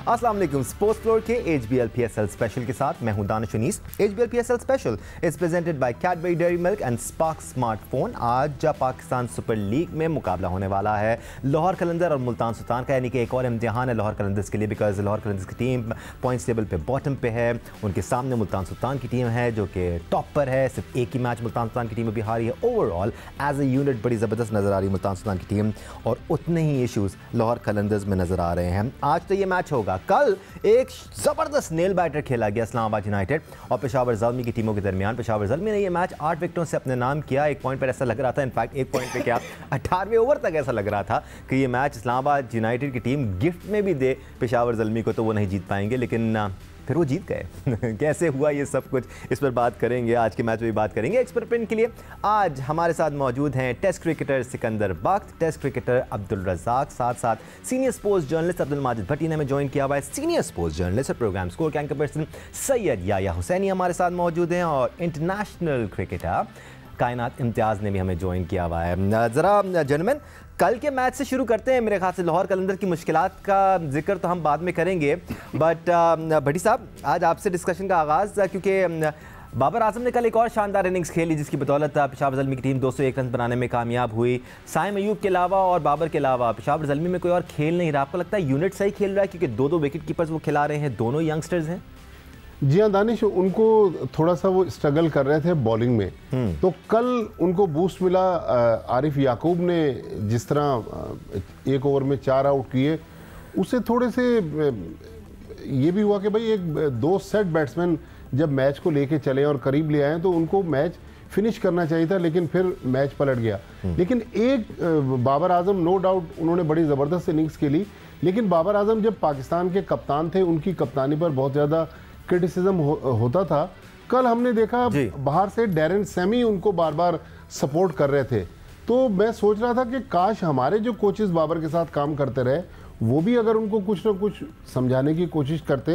अस्सलाम वालेकुम। Sports floor के HBL PSL स्पेशल के साथ मैं हूं दानिश उनीस। HBL PSL special is presented by Cadbury Dairy Milk and spark smartphone. आज पाकिस्तान सुपर लीग में मुकाबला होने वाला है लाहौर कलंदर और मुल्तान सुल्तान का, यानी कि एक और इम्तिहान है लाहौर कलंदर्स के लिए, बिकॉज लाहौर कलंदर्स की टीम पॉइंट्स टेबल पे बॉटम पे है। उनके सामने मुल्तान सुल्तान की टीम है जो कि टॉप पर है। सिर्फ एक ही मैच मुल्तान सुल्तान की टीम अभी हारी है। ओवरऑल एज ए यूनिट बड़ी ज़बरदस्त नज़र आ रही है मुल्तान सुल्तान की टीम, और उतने ही इशूज़ लाहौर कलंदर्स में नज़र आ रहे हैं। आज तो ये मैच होगा। कल एक ज़बरदस्त नेल बाइटर खेला गया इस्लामाबाद यूनाइटेड और पेशावर ज़ल्मी की टीमों के दरमियान। पेशावर ज़ल्मी ने ये मैच 8 विकेटों से अपने नाम किया। एक पॉइंट पर ऐसा लग रहा था, इनफैक्ट एक पॉइंट पे क्या 18वें ओवर तक ऐसा लग रहा था कि ये मैच इस्लामाबाद यूनाइटेड की टीम गिफ्ट में भी दे पेशावर ज़ल्मी को तो वो नहीं जीत पाएंगे, लेकिन फिर वो जीत गए। कैसे हुआ ये सब कुछ, इस पर बात करेंगे, आज के मैच में भी बात करेंगे। एक्सपेरिमेंट के लिए आज हमारे साथ मौजूद हैं test cricketer Sikandar Bakht, test cricketer Abdul Razzaq, साथ साथ senior sports journalist Abdul Majid Bhatti ने हमें ज्वाइन किया हुआ है, सीनियर स्पोर्ट्स जर्नलिस्ट और प्रोग्राम स्कोर के एंकर पर्सन सैयद याया हुसैनी हमारे साथ मौजूद हैं, और इंटरनेशनल क्रिकेटर कायनात इम्तियाज़ ने भी हमें ज्वाइन किया हुआ है। ज़रा जेंटलमैन, कल के मैच से शुरू करते हैं। मेरे ख्याल से लाहौर कलंदर की मुश्किलात का जिक्र तो हम बाद में करेंगे, बट भट्टी साहब आज आपसे डिस्कशन का आगाज़, क्योंकि बाबर आजम ने कल एक और शानदार इनिंग्स खेली जिसकी बदौलत पेशावर ज़ल्मी की टीम 201 रन बनाने में कामयाब हुई। साइम अयूब के अलावा और बाबर के अलावा पेशावर ज़ल्मी में कोई और खेल नहीं रहा। आपको लगता है यूनिट सही खेल रहा है, क्योंकि दो विकेट कीपर्स वो खिला रहे हैं, दोनों यंगस्टर्स हैं? जी हाँ दानिश, उनको थोड़ा सा वो स्ट्रगल कर रहे थे बॉलिंग में, तो कल उनको बूस्ट मिला। आरिफ याकूब ने जिस तरह एक ओवर में 4 आउट किए, उससे थोड़े से ये भी हुआ कि भाई दो सेट बैट्समैन जब मैच को लेके चले और करीब ले आए तो उनको मैच फिनिश करना चाहिए था, लेकिन फिर मैच पलट गया। लेकिन एक बाबर आजम, नो डाउट उन्होंने बड़ी ज़बरदस्त इनिंग्स खेली, लेकिन बाबर आजम जब पाकिस्तान के कप्तान थे उनकी कप्तानी पर बहुत ज़्यादा क्रिटिसिज्म होता था। कल हमने देखा बाहर से डैरेन सैमी उनको बार बार सपोर्ट कर रहे थे, तो मैं सोच रहा था कि काश हमारे जो कोचेस बाबर के साथ काम करते रहे वो भी अगर उनको कुछ ना कुछ समझाने की कोशिश करते।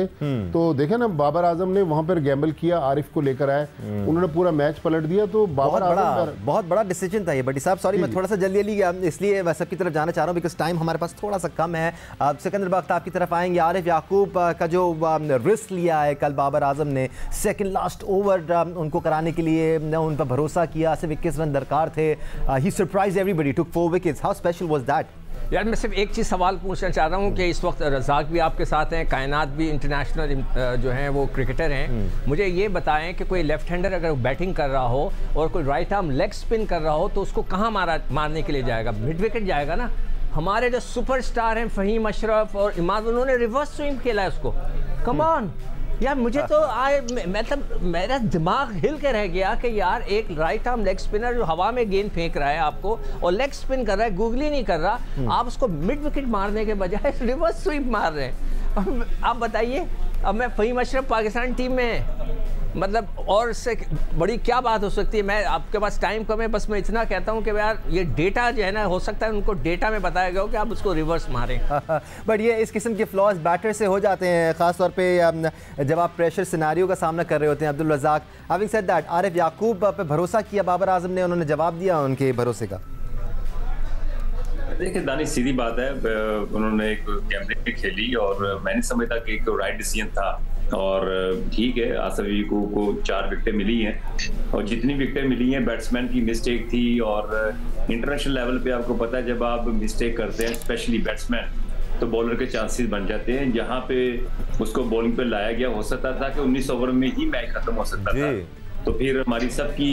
तो देखे ना, बाबर आजम ने वहां पर गैम्बल किया, आरिफ को लेकर आए, उन्होंने पूरा मैच पलट दिया। तो बाबर आजम बहुत बड़ा डिसीजन था ये। बड़ी साहब सॉरी, मैं थोड़ा सा जल्दी इसलिए मैं सबकी तरफ जाना चाह रहा हूँ बिकॉज टाइम हमारे पास थोड़ा सा कम है। सिकंदर बख्त आपकी तरफ आएंगे। आरिफ याकूब का जो रिस्क लिया है कल बाबर आजम ने, सेकेंड लास्ट ओवर उनको कराने के लिए उन पर भरोसा किया, सिर्फ 21 रन दरकार थे। He surprise everybody, took 4 wickets. How special was that? यार मैं सिर्फ एक चीज़ सवाल पूछना चाह रहा हूँ कि इस वक्त रज़ाक भी आपके साथ हैं, कायनात भी इंटरनेशनल जो हैं वो क्रिकेटर हैं। मुझे ये बताएं कि कोई लेफ्ट हैंडर अगर बैटिंग कर रहा हो और कोई राइट आर्म लेग स्पिन कर रहा हो तो उसको कहाँ मारने के लिए जाएगा? मिड विकेट जाएगा ना। हमारे जो सुपरस्टार हैं फ़हीम अशरफ और इमाद, उन्होंने रिवर्स स्विंग खेला है उसको। कम ऑन यार, मुझे तो मतलब मेरा दिमाग हिल के रह गया कि यार एक राइट आर्म लेग स्पिनर जो हवा में गेंद फेंक रहा है आपको और लेग स्पिन कर रहा है, गूगली नहीं कर रहा, आप उसको मिड विकेट मारने के बजाय रिवर्स स्वीप मार रहे हैं। आप बताइए, अब मैं फ़हीम अशरफ पाकिस्तान टीम में, मतलब और से बड़ी क्या बात हो सकती है? मैं आपके पास टाइम कम है, बस मैं इतना कहता हूँ कि यार ये डेटा जो है ना, हो सकता है उनको डेटा में बताया गया हो कि आप उसको रिवर्स मारें। बट ये इस किस्म के फ्लॉज बैटर से हो जाते हैं, ख़ासतौर पे जब आप प्रेशर सिनारियो का सामना कर रहे होते हैं। Abdul Razzaq, having said that, Arif Yaqoob पे भरोसा किया बाबर आजम ने, उन्होंने जवाब दिया उनके भरोसे का। देखिए दानिश, सीधी बात है, उन्होंने एक कैमरे खेली और मैंने समझता कि एक राइट डिसीजन था। और ठीक है, आसिफ याकूब को 4 विकेटें मिली हैं और जितनी विकेटें मिली हैं बैट्समैन की मिस्टेक थी। और इंटरनेशनल लेवल पे आपको पता है जब आप मिस्टेक करते हैं स्पेशली बैट्समैन, तो बॉलर के चांसेस बन जाते हैं। जहाँ पे उसको बॉलिंग पे लाया गया, हो सकता था कि 19 ओवर में ही मैच खत्म हो सकता था। तो फिर हमारी सबकी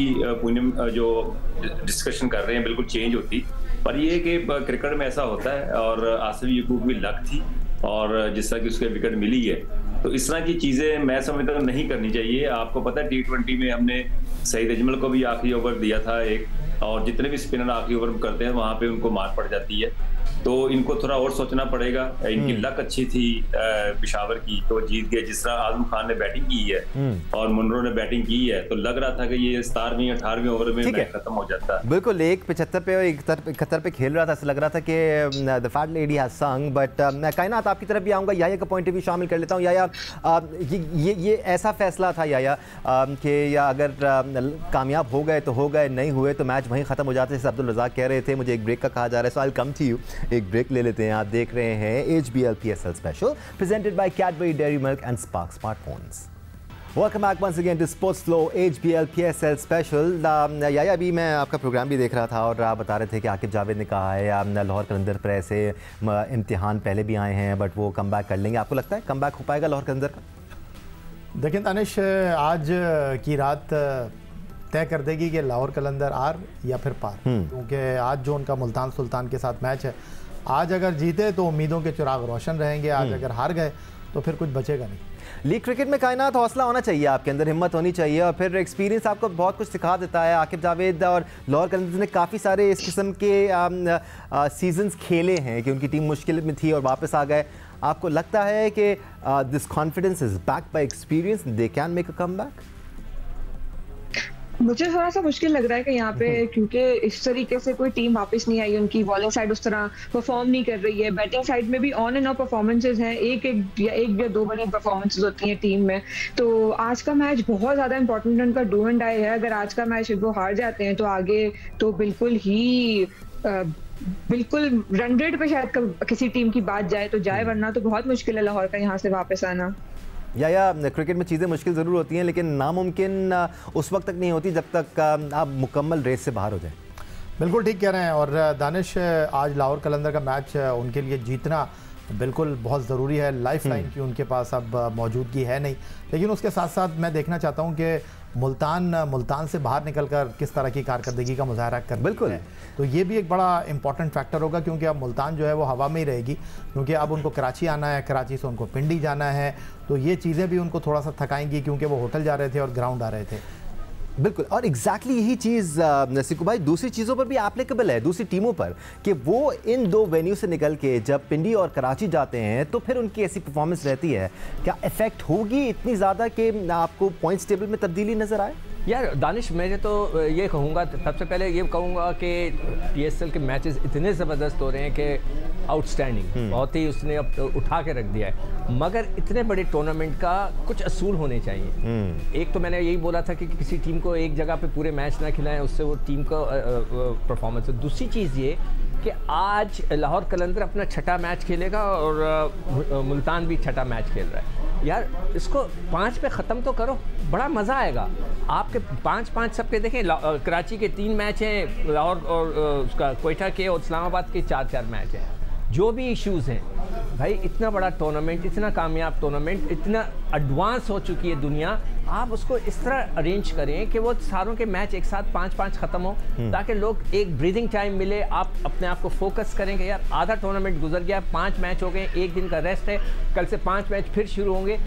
जो डिस्कशन कर रहे हैं बिल्कुल चेंज होती। पर ये कि क्रिकेट में ऐसा होता है और आसिफ याकूब की लक थी और जिस तरह की उसके विकेट मिली है, तो इस तरह की चीज़ें मैं समझता हूँ नहीं करनी चाहिए। आपको पता है T20 में हमने सईद अजमल को भी आखिरी ओवर दिया था एक, और जितने भी स्पिनर आखिरी ओवर करते हैं वहाँ पे उनको मार पड़ जाती है। तो इनको थोड़ा और सोचना पड़ेगा। इनकी लक अच्छी थी पेशावर की, तो जीत गए। जिस तरह आजम खान ने बैटिंग की है और मुनरो ने बैटिंग की है, तो लग रहा था कि ये 17वीं 18वीं ओवर में मैच खत्म हो जाता है। बिल्कुल, एक 75 पे और 71 पे खेल रहा था, ऐसा लग रहा था कि द फैट लेडी हैज संग। बट मैं कायनात आपकी तरफ भी आऊँगा, याया का पॉइंट ऑफ व्यू शामिल कर लेता हूँ। याया, ये ऐसा फैसला था याया कि या अगर कामयाब हो गए तो हो गए, नहीं हुए तो मैच वहीं ख़त्म हो जाते, जैसे अब्दुल रज़ाक कह रहे थे। मुझे एक ब्रेक का कहा जा रहा है, so I will come to you एक ब्रेक ले लेते हैं। आप देख रहे हैं HBL PSL special presented by Cadbury Dairy Milk and Spark smartphones. Welcome back once again to sports flow HBL PSL special. या अभी मैं आपका प्रोग्राम भी देख रहा था और आप बता रहे थे कि आकिब जावेद ने कहा है लाहौर कलंदर पर ऐसे इम्तिहान पहले भी आए हैं बट वो कम बैक कर लेंगे। आपको लगता है कम बैक हो पाएगा लाहौर कलंदर का? देखिए दानिश, आज की रात तय कर देगी कि लाहौर कलंदर आर या फिर पार, क्योंकि आज जो उनका मुल्तान सुल्तान के साथ मैच है, आज अगर जीते तो उम्मीदों के चिराग रोशन रहेंगे, आज अगर हार गए तो फिर कुछ बचेगा नहीं। लीग क्रिकेट में कायनात हौसला होना चाहिए, आपके अंदर हिम्मत होनी चाहिए और फिर एक्सपीरियंस आपको बहुत कुछ सिखा देता है। आकिब जावेद और लाहौर कलंदर ने काफ़ी सारे इस किस्म के सीजन्स खेले हैं कि उनकी टीम मुश्किल में थी और वापस आ गए। आपको लगता है कि this confidence is back by experience, they can make a comeback? मुझे थोड़ा सा मुश्किल लग रहा है कि यहाँ पे, क्योंकि इस तरीके से कोई टीम वापस नहीं आई, उनकी बॉलिंग साइड उस तरह परफॉर्म नहीं कर रही है, बैटिंग साइड में भी ऑन एंड ऑफ परफॉर्मेंसेज हैं, एक या दो बड़ी परफॉर्मेंसेज होती हैं टीम में। तो आज का मैच बहुत ज़्यादा इंपॉर्टेंट उनका डू एंड डाई है। अगर आज का मैच वो हार जाते हैं तो आगे तो बिल्कुल रन रेट पे शायद किसी टीम की बात जाए तो जाए, वरना तो बहुत मुश्किल है लाहौर का यहाँ से वापस आना। या क्रिकेट में चीज़ें मुश्किल ज़रूर होती हैं लेकिन नामुमकिन उस वक्त तक नहीं होती जब तक आप मुकम्मल रेस से बाहर हो जाए। बिल्कुल ठीक कह रहे हैं। और दानिश, आज लाहौर कलंदर का मैच उनके लिए जीतना बिल्कुल बहुत ज़रूरी है। लाइफ लाइन की उनके पास अब मौजूदगी है नहीं, लेकिन उसके साथ साथ मैं देखना चाहता हूँ कि मुल्तान से बाहर निकलकर किस तरह की कारकर्दगी का मुजाहरा कर बिल्कुल है। तो ये भी एक बड़ा इंपॉर्टेंट फैक्टर होगा, क्योंकि अब मुल्तान जो है वो हवा में ही रहेगी, क्योंकि अब उनको कराची आना है, कराची से उनको पिंडी जाना है। तो ये चीज़ें भी उनको थोड़ा सा थकाएंगी, क्योंकि वो होटल जा रहे थे और ग्राउंड आ रहे थे। बिल्कुल, और एग्जैक्टली यही चीज़ सिकू भाई दूसरी चीज़ों पर भी एप्लीकेबल है, दूसरी टीमों पर, कि वो इन दो वेन्यू से निकल के जब पिंडी और कराची जाते हैं तो फिर उनकी ऐसी परफॉर्मेंस रहती है। क्या इफेक्ट होगी इतनी ज़्यादा कि आपको पॉइंट्स टेबल में तब्दीली नज़र आए? यार दानिश, मैं तो ये कहूँगा, सबसे पहले ये कहूँगा कि PSL के मैचेस इतने ज़बरदस्त हो रहे हैं कि आउटस्टैंडिंग, बहुत ही उसने अब उठा के रख दिया है। मगर इतने बड़े टूर्नामेंट का कुछ असूल होने चाहिए। एक तो मैंने यही बोला था कि किसी टीम को एक जगह पे पूरे मैच ना खिलाएं, उससे वो टीम का परफॉर्मेंस है। दूसरी चीज़ ये कि आज लाहौर कलंदर अपना छठा मैच खेलेगा और मुल्तान भी छठा मैच खेल रहा है। यार इसको 5 पे ख़त्म तो करो, बड़ा मज़ा आएगा। आपके 5-5 सबके देखें, कराची के 3 मैच हैं, लाहौर और उसका कोयटा के और इस्लामाबाद के 4-4 मैच हैं। जो भी इश्यूज़ हैं भाई, इतना बड़ा टूर्नामेंट, इतना कामयाब टूर्नामेंट, इतना एडवांस हो चुकी है दुनिया, आप उसको इस तरह अरेंज करें कि वो सारों के मैच एक साथ 5-5 ख़त्म हो, ताकि लोग एक ब्रीदिंग टाइम मिले, आप अपने आप को फोकस करेंगे। यार आधा टूर्नामेंट गुजर गया, 5 मैच हो गए, एक दिन का रेस्ट है, कल से 5 मैच फिर शुरू होंगे,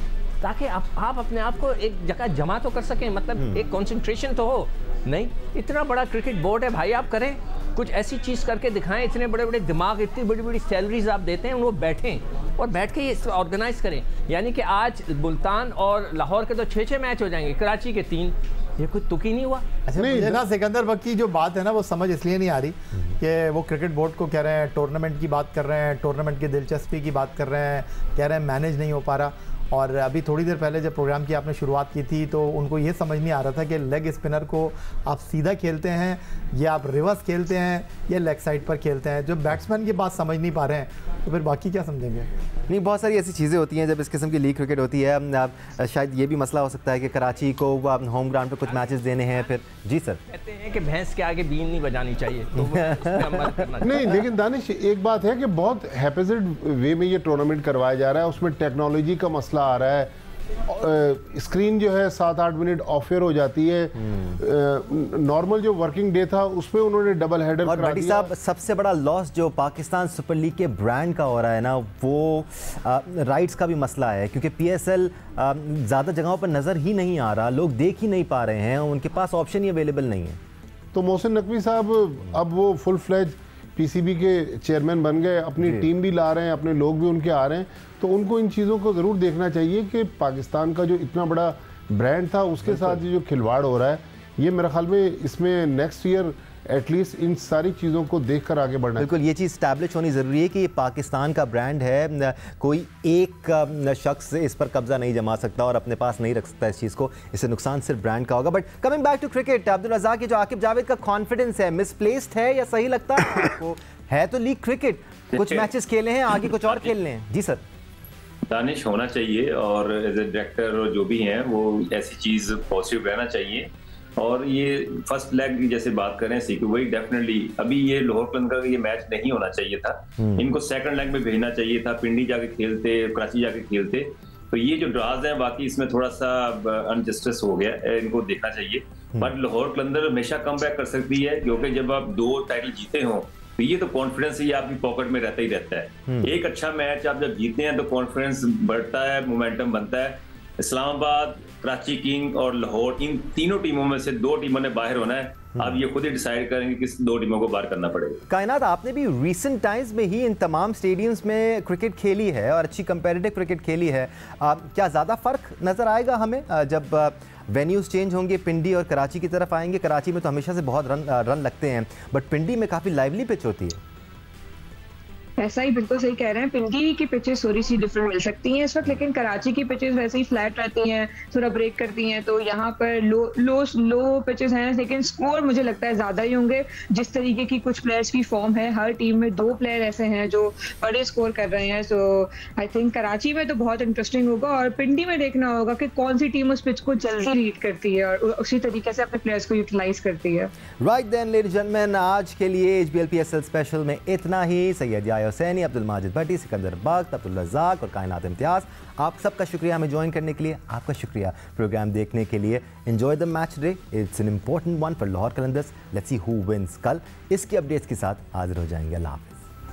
ताकि आप अपने आप को एक जगह जमा तो कर सकें, मतलब एक कंसंट्रेशन तो हो। नहीं, इतना बड़ा क्रिकेट बोर्ड है भाई, आप करें कुछ ऐसी चीज़ करके दिखाएं, इतने बड़े बड़े दिमाग, इतनी बड़ी बड़ी सैलरीज आप देते हैं, वो बैठें और बैठ के ये ऑर्गेनाइज करें। यानी कि आज मुल्तान और लाहौर के तो 6-6 मैच हो जाएंगे, कराची के 3, ये कुछ तुक ही नहीं हुआ। अच्छा, मुझे ना सिकंदर बक की जो बात है ना, वो समझ इसलिए नहीं आ रही कि वो क्रिकेट बोर्ड को कह रहे हैं, टूर्नामेंट की बात कर रहे हैं, टूर्नामेंट की दिलचस्पी की बात कर रहे हैं, कह रहे हैं मैनेज नहीं हो पा रहा। और अभी थोड़ी देर पहले जब प्रोग्राम की आपने शुरुआत की थी तो उनको ये समझ नहीं आ रहा था कि लेग स्पिनर को आप सीधा खेलते हैं या आप रिवर्स खेलते हैं या लेग साइड पर खेलते हैं। जो बैट्समैन की बात समझ नहीं पा रहे हैं तो फिर बाकी क्या समझेंगे? नहीं, बहुत सारी ऐसी चीज़ें होती हैं जब इस किस्म की लीग क्रिकेट होती है। शायद ये भी मसला हो सकता है कि कराची को होम ग्राउंड पे कुछ मैचेस देने हैं फिर। जी सर, कहते हैं कि भैंस के आगे बीन नहीं बजानी चाहिए, तो उस पे अमल करना चाहिए। नहीं, लेकिन दानिश एक बात है कि बहुत हैपेजिड वे में ये टूर्नामेंट करवाया जा रहा है, उसमें टेक्नोलॉजी का मसला आ रहा है, स्क्रीन जो है 7-8 मिनट ऑफर हो जाती है। नॉर्मल जो वर्किंग डे था उसमें उन्होंने डबल हेडर और भाटी साहब, सबसे बड़ा लॉस जो पाकिस्तान सुपर लीग के ब्रांड का हो रहा है ना, वो राइट्स का भी मसला है, क्योंकि PSL ज़्यादा जगहों पर नज़र ही नहीं आ रहा, लोग देख ही नहीं पा रहे हैं, उनके पास ऑप्शन ही अवेलेबल नहीं है। तो मोहसिन नकवी साहब अब वो फुल फ्लेज PCB के चेयरमैन बन गए, अपनी टीम भी ला रहे हैं, अपने लोग भी उनके आ रहे हैं, तो उनको इन चीज़ों को ज़रूर देखना चाहिए कि पाकिस्तान का जो इतना बड़ा ब्रांड था उसके साथ ये जो खिलवाड़ हो रहा है, ये मेरे ख्याल में इसमें नेक्स्ट ईयर एटलीस्ट इन सारी चीज़ों को देखकर आगे बढ़ना। बिल्कुल, ये चीज़ स्टैब्लिश होनी ज़रूरी है कि ये पाकिस्तान का ब्रांड है, कोई एक शख्स इस पर कब्जा नहीं जमा सकता और अपने पास नहीं रख सकता इस चीज़ को, इससे नुकसान सिर्फ ब्रांड का होगा। But coming back to cricket, Abdul Razzaq, जो आकिब जावेद का कॉन्फिडेंस है मिसप्लेस्ड है या सही लगता है आपको? है तो लीग क्रिकेट, कुछ मैचेस खेले हैं, आगे कुछ और खेलने हैं। जी सर। दानिश होना चाहिए और एज ए डायरेक्टर जो भी हैं वो ऐसी चीज पॉजिटिव रहना चाहिए। और ये फर्स्ट लेग जैसे बात करें सीक्यू भाई, डेफिनेटली अभी ये लाहौर कलंदर का ये मैच नहीं होना चाहिए था, इनको सेकंड लेग में भेजना चाहिए था, पिंडी जाके खेलते, कराची जाके खेलते। तो ये जो ड्राज है बाकी इसमें थोड़ा सा अनजस्टिस हो गया, इनको देखना चाहिए। बट लाहौर कलंदर हमेशा कम बैक कर सकती है, क्योंकि जब आप 2 टाइटल जीते हो तो ये तो कॉन्फिडेंस ही आपकी पॉकेट में रहता ही रहता है। एक अच्छा मैच आप जब जीतते हैं तो कॉन्फिडेंस बढ़ता है, मोमेंटम बनता है। इस्लामाबाद, कराची किंग और लाहौर, इन तीनों टीमों में से 2 टीमों ने बाहर होना है। आप ये खुद ही डिसाइड करेंगे किस 2 टीमों को बाहर करना पड़ेगा। कायनात, आपने भी रिसेंट टाइम्स में ही इन तमाम स्टेडियम्स में क्रिकेट खेली है और अच्छी कंपेटिटिव क्रिकेट खेली है। क्या ज़्यादा फ़र्क नज़र आएगा हमें जब वेन्यूज़ चेंज होंगे, पिंडी और कराची की तरफ आएंगे? कराची में तो हमेशा से बहुत रन लगते हैं, बट पिंडी में काफ़ी लाइवली पिच होती है। ऐसा ही बिल्कुल सही कह रहे हैं, पिंडी की पिचेस थोड़ी सी डिफरेंट मिल सकती हैं इस वक्त, लेकिन कराची की पिचेस वैसे ही फ्लैट रहती हैं, थोड़ा ब्रेक करती हैं। तो यहाँ पर लो पिचेस हैं, लेकिन स्कोर मुझे लगता है ज्यादा ही होंगे। जिस तरीके की कुछ प्लेयर्स की फॉर्म है, हर टीम में 2 प्लेयर ऐसे हैं जो बड़े स्कोर कर रहे हैं। सो आई थिंक कराची में तो बहुत इंटरेस्टिंग होगा और पिंडी में देखना होगा कि कौन सी टीम उस पिच को जल्दी रीड करती है और उसी तरीके से अपने प्लेयर्स को यूटिलाइज करती है। Right then ladies and gentlemen, आज के लिए HBL PSL स्पेशल में इतना ही। सैयद याया हुसैनी, अब्दुल माजिद भट्टी, सिकंदर बख्त, अब्दुल रज़ाक और कायनात इम्तियाज़, आप सबका शुक्रिया हमें ज्वाइन करने के लिए। आपका शुक्रिया प्रोग्राम देखने के लिए। Enjoy the match day, it's an important one for Lahore Qalandars. Let's see who wins. कल इसकी अपडेट्स के साथ हाजिर हो जाएंगे। अल्लाह हाफ़िज़।